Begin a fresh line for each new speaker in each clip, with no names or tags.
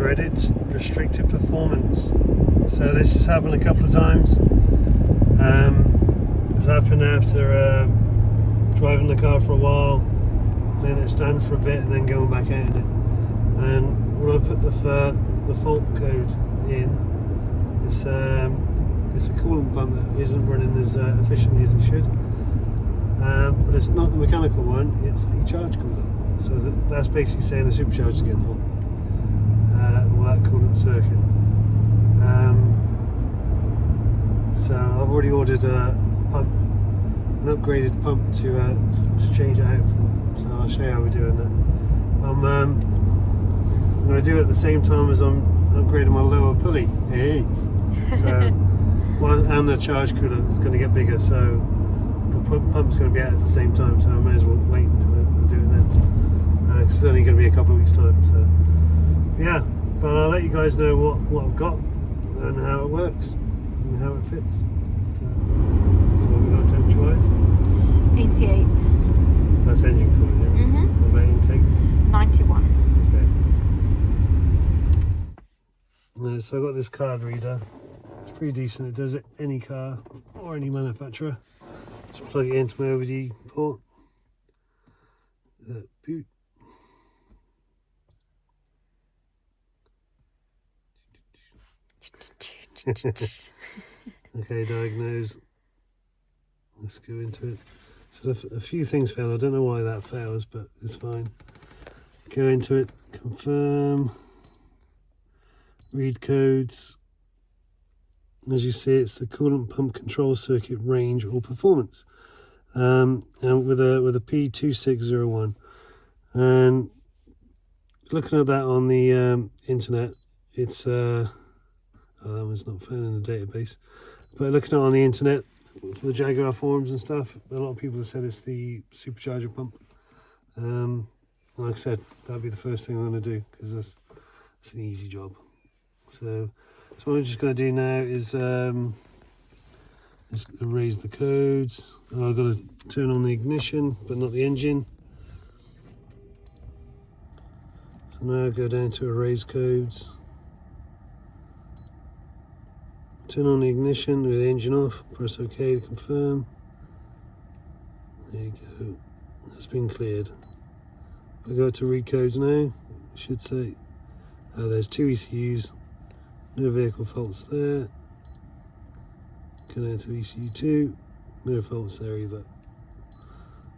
dreaded restricted performance. So this has happened a couple of times. It's happened after driving the car for a while, then it stand for a bit and then going back out in it. And when I put the fault code in, it's a coolant pump that isn't running as efficiently as it should. But it's not the mechanical one, it's the charge cooler. So that's basically saying the supercharger is getting hot. Or that coolant circuit. So I've already ordered a pump, an upgraded pump to change it out for. So I'll show you how we're doing that. I'm going to do it at the same time as I'm upgrading my lower pulley. Hey. So, and the charge cooler is going to get bigger. So the pump's going to be out at the same time. So I may as well wait until I do it then. Because it's only going to be a couple of weeks time. So yeah, but I'll let you guys know what I've got and how it works and how it fits. So what we got temperature wise?
88.
That's engine cooling, yeah?
Mm-hmm.
What about intake?
91.
Okay. So I've got this card reader. It's pretty decent. It does it any car or any manufacturer. Just plug it into my OVD port. Boot. Okay, diagnose. Let's go into it. So a few things fail. I don't know why that fails, but it's fine. Go into it, confirm, read codes. As you see, it's the coolant pump control circuit range or performance, and with a P2601. And looking at that on the internet, it's oh, that one's not found in the database. But looking at it on the internet, for the Jaguar forums and stuff, a lot of people have said it's the supercharger pump. Like I said, that'll be the first thing I'm going to do because it's an easy job. So what I'm just going to do now is let's erase the codes. Oh, I've got to turn on the ignition, but not the engine. So now go down to erase codes. Turn on the ignition with the engine off, press OK to confirm. There you go, that's been cleared. I go to read codes now, it should say, there's 2 ECUs, no vehicle faults there. Go down to ECU 2, no faults there either.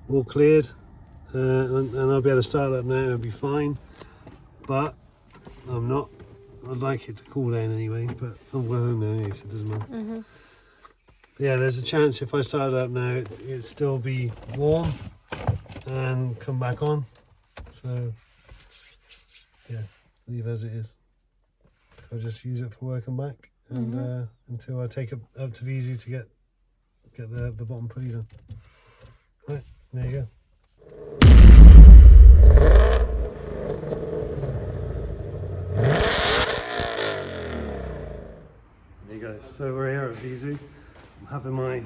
All cleared, and I'll be able to start up now, it'll be fine, but I'm not. I'd like it to cool down anyway, but I'm home now anyway, so it doesn't matter.
Mm-hmm.
Yeah, there's a chance if I start it up now, it'd still be warm and come back on. So, yeah, leave as it is. So I'll just use it for work and back, and until I take it up to VZ to get the bottom pulley done. Right, there you go. So we're here at VZ. I'm having my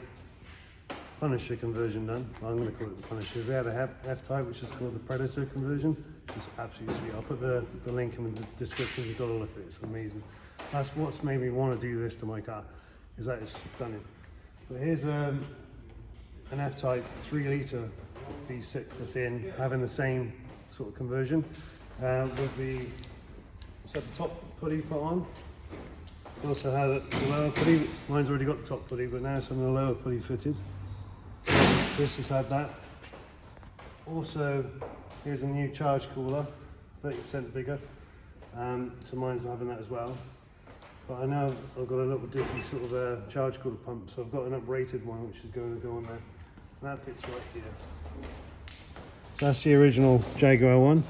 Punisher conversion done. I'm going to call it the Punisher. They had a F-Type which is called the Predator conversion, which is absolutely sweet. I'll put the link in the description. You've got to look at it. It's amazing. That's what's made me want to do this to my car, is that it's stunning. But here's an F-Type 3 litre V6 that's in, having the same sort of conversion with the top pulley put on. It's also had a lower pulley. Mine's already got the top pulley, but now it's having a lower pulley fitted. Chris has had that. Also, here's a new charge cooler, 30% bigger. So mine's having that as well. But I know I've got a little dicky sort of charge cooler pump, so I've got an uprated one which is going to go on there. And that fits right here. So that's the original Jaguar one.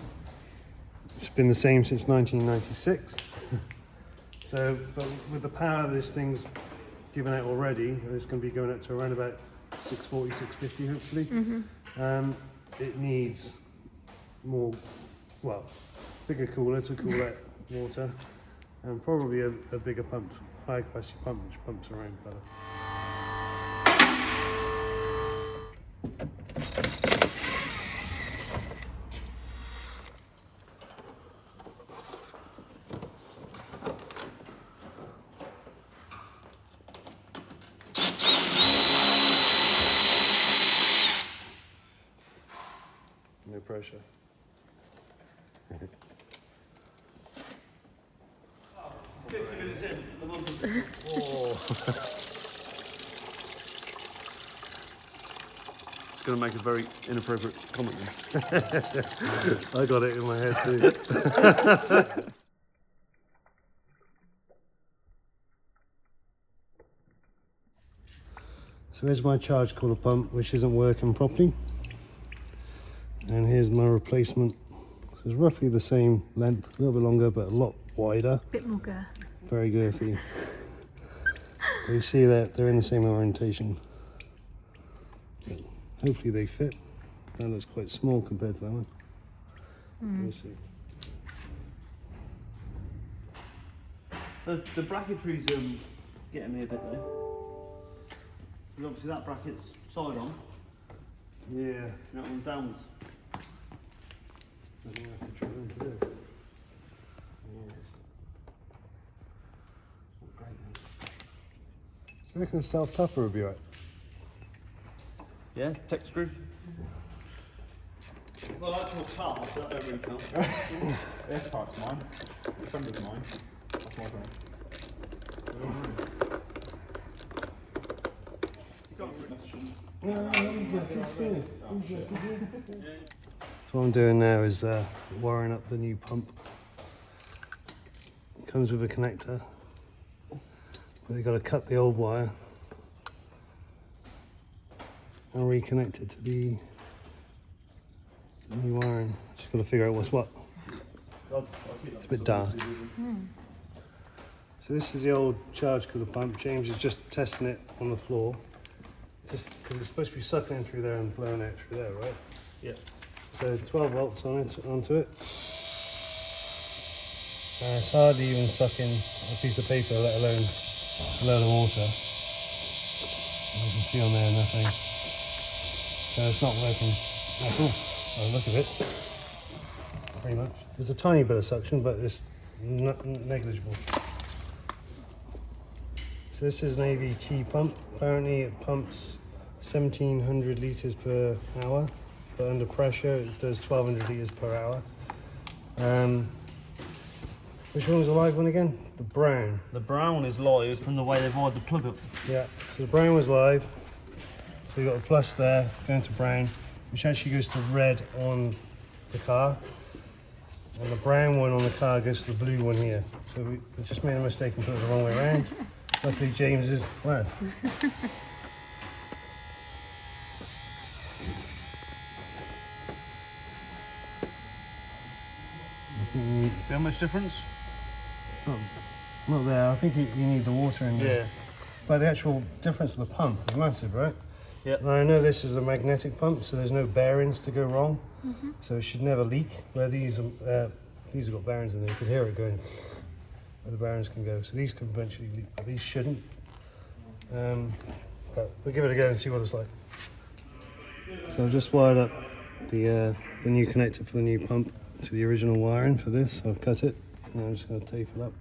It's been the same since 1996. So, but with the power this thing's given out already, it's going to be going up to around about 640, 650 hopefully. Mm-hmm. It needs more, well, bigger cooler to cool that water, and probably a bigger pump, high capacity pump which pumps around better. pressure.
Oh, 50 minutes in, the mum's It's going to make a very inappropriate comment then.
I got it in my head too. So here's my charge cooler pump, which isn't working properly. And here's my replacement. So it's roughly the same length, a little bit longer, but a lot wider.
Bit more girth.
Very girthy. But you see that they're in the same orientation. But hopefully they fit. That looks quite small compared to that one. Let's see.
The bracketry's getting me a bit though. Because obviously that bracket's side on,
Yeah.
and that one's downwards.
I think I have to drill into this. Yeah, it's not great then. Do you reckon a self-tapper would be right?
Yeah, tech screw. Well, actual car, so that don't really count.
This type's mine. The friend mine. That's my friend.
So what I'm doing now is wiring up the new pump. It comes with a connector, but you've got to cut the old wire and reconnect it to the new wiring. Just got to figure out what's what. It's a bit dark. So this is the old charge cooler pump. James is just testing it on the floor. Just because it's supposed to be sucking in through there and blowing out through there, right?
Yeah.
So 12 volts onto it. It's hardly even sucking a piece of paper, let alone a load of water. And you can see on there nothing. So it's not working at all. By the look of it, pretty much. There's a tiny bit of suction, but it's negligible. So this is an AVT pump. Apparently it pumps 1700 litres per hour, but under pressure it does 1200 litres per hour. Which one was the live one again? The brown.
The brown is live from the way they've wired the plug up.
Yeah, so the brown was live. So you've got a plus there going to brown, which actually goes to red on the car. And the brown one on the car goes to the blue one here. So we just made a mistake and put it the wrong way around. Luckily James is, wow.
See how much difference?
Not there, I think you need the water in there.
Yeah.
But the actual difference of the pump is massive, right?
Yep.
Now I know this is a magnetic pump, so there's no bearings to go wrong. So it should never leak. Where these have got bearings in there, you could hear it going where the bearings can go. So these can eventually leak, but these shouldn't. But we'll give it a go and see what it's like. So I've just wired up the new connector for the new pump to the original wiring for this. So I've cut it, and I'm just going to tape it up.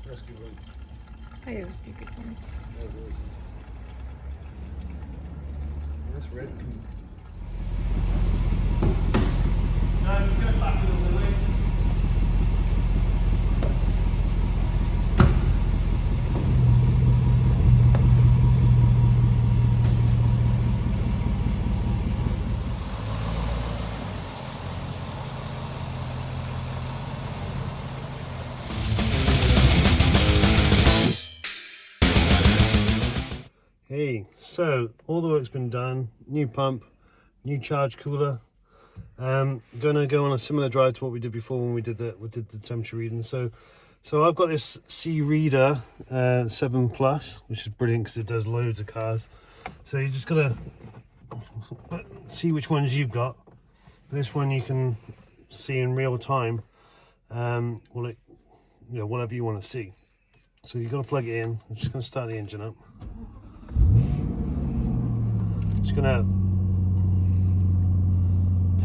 That's good one.
I always do good ones.
That's red. I'm just going back a little bit, mate. Hey, so all the work's been done. New pump, new charge cooler. Gonna go on a similar drive to what we did before when we did the temperature reading. So I've got this C Reader 7 Plus, which is brilliant because it does loads of cars. So you just gotta see which ones you've got. This one you can see in real time. Well, it, you know, whatever you want to see. So you've got to plug it in. I'm just gonna start the engine up. Just gonna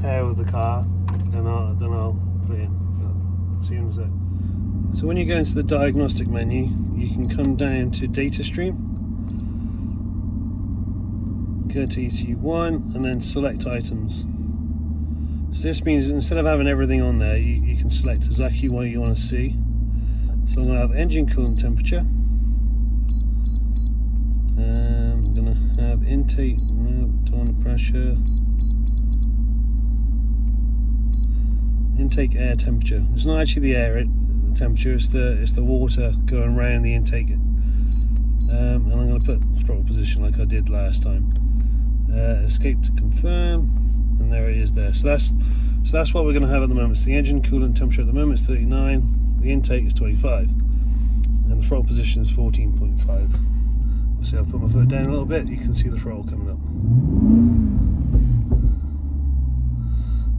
pair with the car, and then I'll put it in. See you in a sec. So when you go into the diagnostic menu, you can come down to data stream, go to EC1, and then select items. So this means instead of having everything on there, you can select exactly what you want to see. So I'm going to have engine coolant temperature. I'm going to have intake, no, turn the pressure. Intake air temperature. It's not actually the air temperature, it's the water going around the intake. And I'm going to put throttle position like I did last time. Escape to confirm, and there it is there. So that's what we're going to have at the moment. So the engine coolant temperature at the moment is 39, the intake is 25, and the throttle position is 14.5. Obviously I'll put my foot down a little bit, you can see the throttle coming up.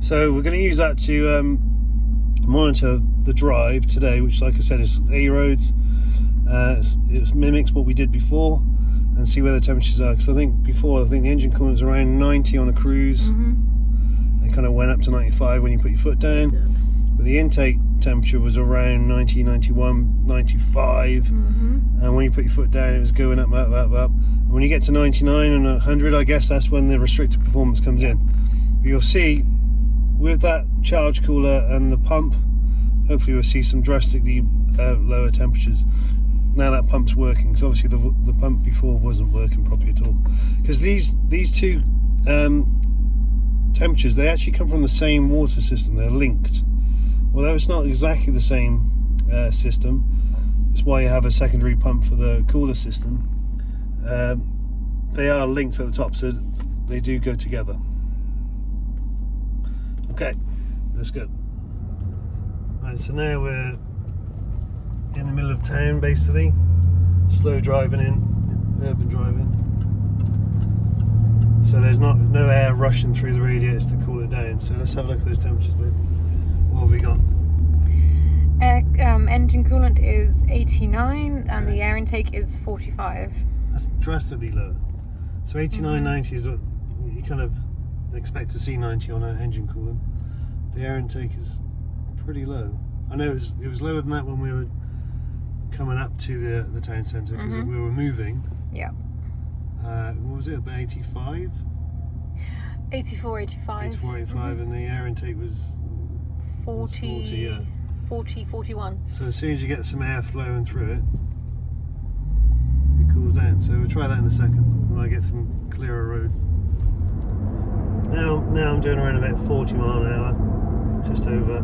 So we're going to use that to monitor the drive today, which, like I said, is A roads. It mimics what we did before, and see where the temperatures are. Because I think the engine coolant was around 90 on a cruise. It kind of went up to 95 when you put your foot down. But the intake temperature was around 90, 91, 95. And when you put your foot down, it was going up, up, up, up. And when you get to 99 and 100, I guess that's when the restricted performance comes in. But you'll see, with that charge cooler and the pump, hopefully we'll see some drastically lower temperatures. Now that pump's working, because obviously the pump before wasn't working properly at all. Because these two temperatures, they actually come from the same water system. They're linked. Although it's not exactly the same system, it's why you have a secondary pump for the cooler system. They are linked at the top, so they do go together. Okay, that's good. Right, so now we're in the middle of town, basically. Slow driving in, urban driving. So there's no air rushing through the radiators to cool it down. So let's have a look at those temperatures, babe. What have we got?
Engine coolant is 89 and the air intake is 45.
That's drastically lower. So 89, 90 is what you kind of expect to see. 90 on an engine coolant. The air intake is pretty low. I know it was lower than that when we were coming up to the town centre, because we were moving.
Yeah.
What was it, about 85?
84, 85.
84, 85, and the air intake was
40,
40, yeah.
40, 41.
So as soon as you get some air flowing through it, it cools down. So we'll try that in a second when I get some clearer roads. Now I'm doing around about 40 mile an hour, just over,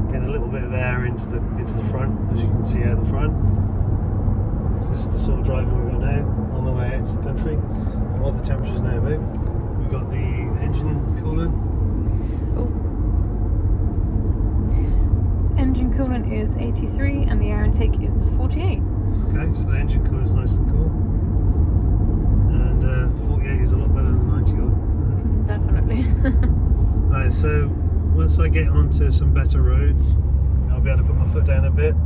getting a little bit of air into the front, as you can see out the front. So this is the sort of driving we've got now on the way out to the country. And what are the temperatures now, babe? We've got the engine coolant.
Engine coolant is 83 and the air intake is 48.
Okay, so the engine coolant is nice and cool. And 48 is a lot better than 90 odd.
Definitely.
Right, so once I get onto some better roads, I'll be able to put my foot down a bit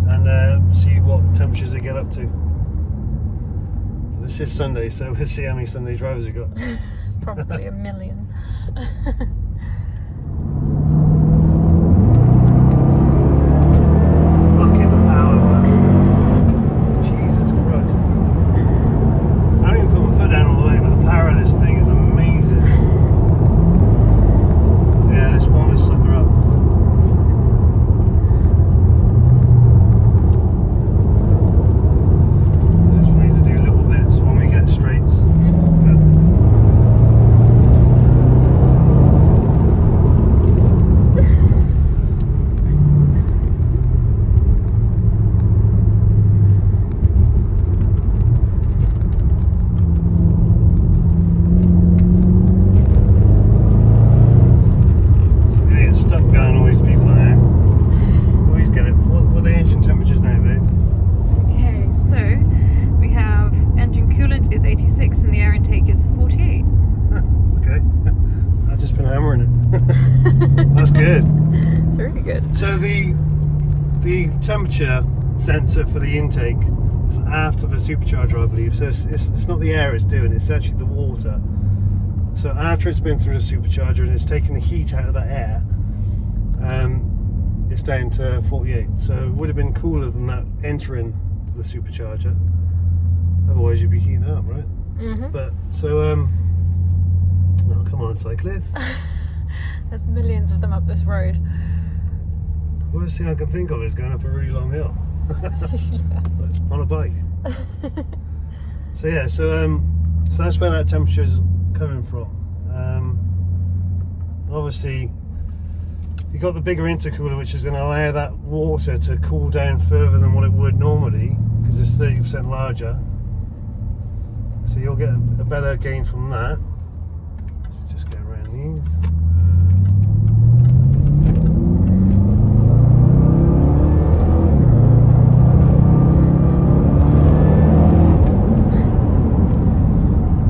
and see what temperatures they get up to. This is Sunday, so we'll see how many Sunday drivers we've got.
Probably a million.
Fucking the power, man. Jesus Christ. I don't even put my foot down all the way, but the power of this thing is amazing. Yeah, this one is
good.
So the temperature sensor for the intake is after the supercharger, I believe. So it's not the air it's doing, it's actually the water. So after it's been through the supercharger and it's taken the heat out of that air, it's down to 48. So it would have been cooler than that entering the supercharger. Otherwise you'd be heating up, right?
Mm-hmm.
But so oh, come on, cyclists.
There's millions of them up this road.
Worst thing I can think of is going up a really long hill.
Yeah.
On a bike. So yeah, so that's where that temperature is coming from. And obviously you've got the bigger intercooler, which is going to allow that water to cool down further than what it would normally, because it's 30% larger. So you'll get a better gain from that. Let's just get around these.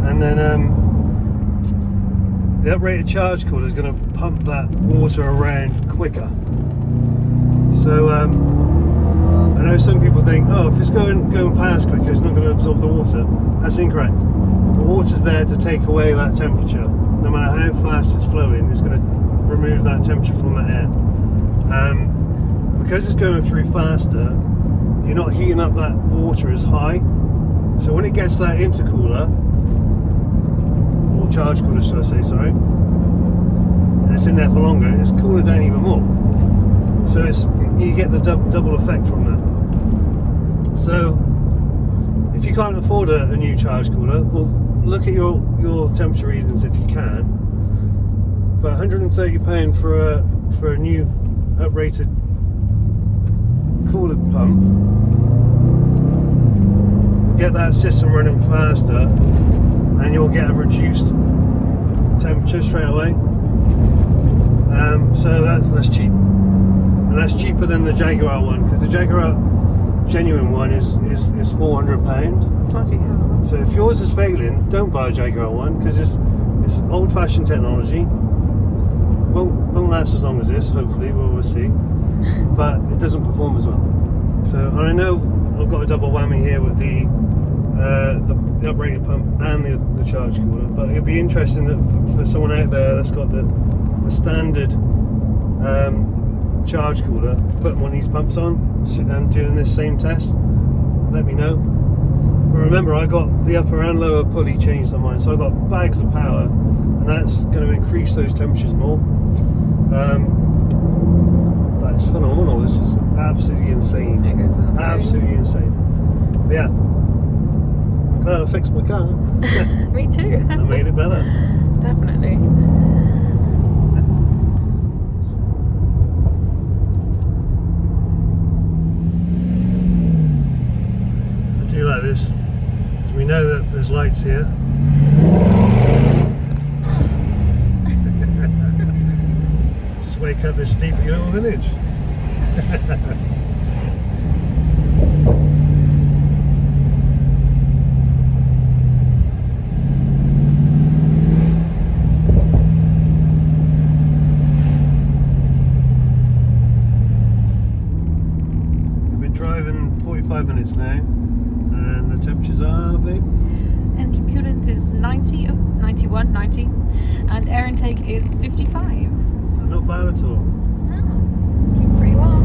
And then the uprated charge cooler is going to pump that water around quicker. So I know some people think, oh, if it's going past quicker, it's not going to absorb the water. That's incorrect. The water's there to take away that temperature. No matter how fast it's flowing, it's going to remove that temperature from the air. Because it's going through faster, you're not heating up that water as high. So when it gets that intercooler, or charge cooler should I say, sorry, and it's in there for longer, it's cooling down even more. So you get the double effect from that. So if you can't afford a new charge cooler, well, look at your temperature readings if you can. But £130 for a new uprated cooler pump, get that system running faster, and you'll get a reduced temperature straight away. So that's cheap, and that's cheaper than the Jaguar one, because the Jaguar genuine one is £400.
Bloody hell.
So if yours is failing, don't buy a Jaguar one, because it's old-fashioned technology. Won't last as long as this. Hopefully, we'll see. But it doesn't perform as well. So and I know I've got a double whammy here with the uprated pump and the charge cooler. But it'd be interesting that for someone out there that's got the standard charge cooler, putting one of these pumps on and doing this same test, let me know. But remember, I got the upper and lower pulley changed on mine, so I got bags of power, and that's going to increase those temperatures more. That is phenomenal. This is absolutely insane.
It is insane.
Absolutely insane. But yeah, I'm glad I fixed my car.
Me too.
I made it better.
Definitely.
I do like this. So we know that there's lights here. Just wake up this steep little village. We've been driving 45 minutes now, and the temperatures are, babe?
Engine coolant is 91, 90, and air intake is 55.
So not bad at all.
Oh, doing pretty well.